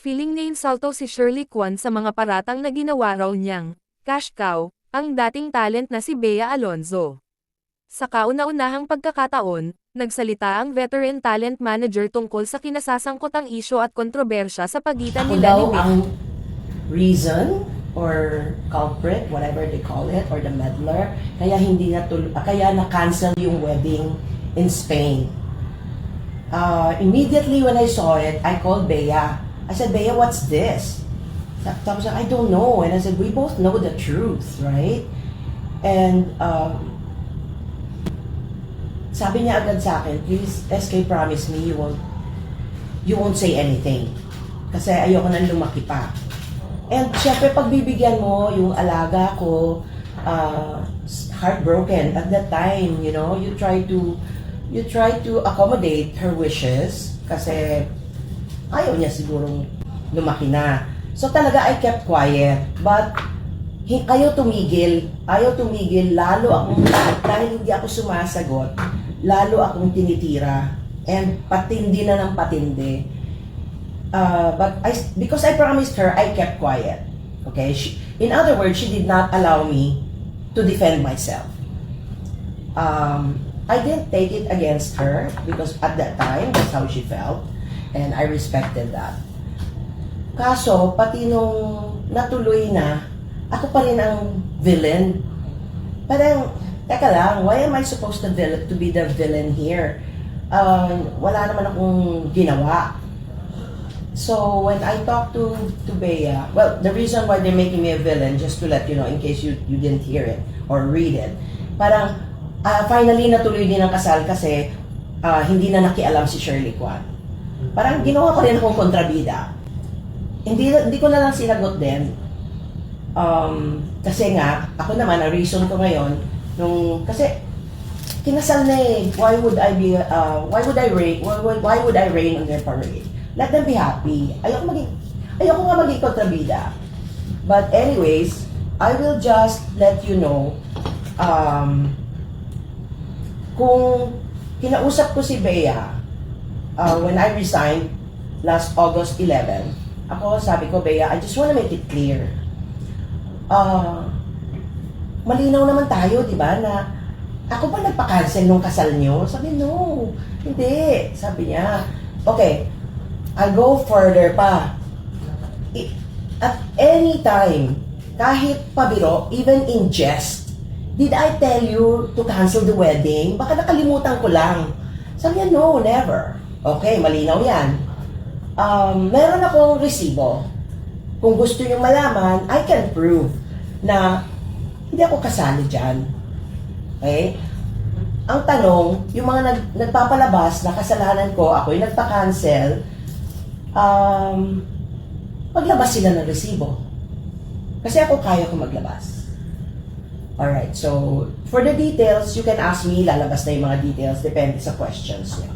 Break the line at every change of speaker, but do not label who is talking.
Feeling naiinsulto si Shirley Kwan sa mga paratang na ginawa raw niyang cash cow, ang dating talent na si Bea Alonzo. Sa kauna-unahang pagkakataon, nagsalita ang veteran talent manager tungkol sa kinasasangkotang isyu at kontrobersya sa pagitan
Ako
nila
daw
ni Bea.
ang reason or culprit, whatever they call it, or the meddler, kaya kaya na-cancel yung wedding in Spain. Immediately when I saw it, I called Bea. I said, Bea, what's this? Tapos I don't know. And I said, we both know the truth, right? And sabi niya agad sa akin, please, SK, promise me you won't say anything. Kasi ayoko nang lumaki pa. And syempre, pagbibigyan mo yung alaga ko, heartbroken at that time, you know, you try to accommodate her wishes kasi ayaw niya sigurong lumaki na. So talaga I kept quiet. But ayaw tumigil, lalo akong, dahil hindi ako sumasagot, lalo akong tinitira. And patindi na ng patindi. But because I promised her, I kept quiet. Okay? In other words, she did not allow me to defend myself. I didn't take it against her because at that time, that's how she felt. And I respected that. Kaso, pati nung natuloy na, ako pa rin ang villain. Parang, teka lang, why am I supposed to be the villain here? Wala naman akong ginawa. So, when I talked to Bea, well, the reason why they're making me a villain, just to let you know, in case you didn't hear it or read it, parang, finally natuloy din ang kasal kasi hindi na nakialam si Shirley Kwan. Parang ginawa ko rin akong kontrabida. Hindi ko na lang sinagot din. Kasi nga, ako naman, ang reason ko ngayon, kasi kinasal na eh, why would I rain on their parade? Let them be happy. Ayoko nga maging kontrabida. But anyways, I will just let you know, kung kinausap ko si Bea, when I resigned last August 11, sabi ko, Bea, I just want to make it clear. Malinaw naman tayo, di ba, na ako ba nagpa-cancel nung kasal nyo? Sabi, no, hindi. Sabi niya, okay, I'll go further pa. At any time, kahit pabiro, even in jest, did I tell you to cancel the wedding? Baka nakalimutan ko lang. Sabi niya, no, never. Okay, malinaw yan. Meron akong resibo. Kung gusto niyo malaman, I can prove na hindi ako kasali dyan. Okay? Ang tanong, yung mga nagpapalabas na kasalanan ko, ako'y nagpa-cancel, maglabas sila ng resibo. Kasi ako kaya ko maglabas. Alright, so for the details, you can ask me, lalabas na yung mga details, depende sa questions niyo.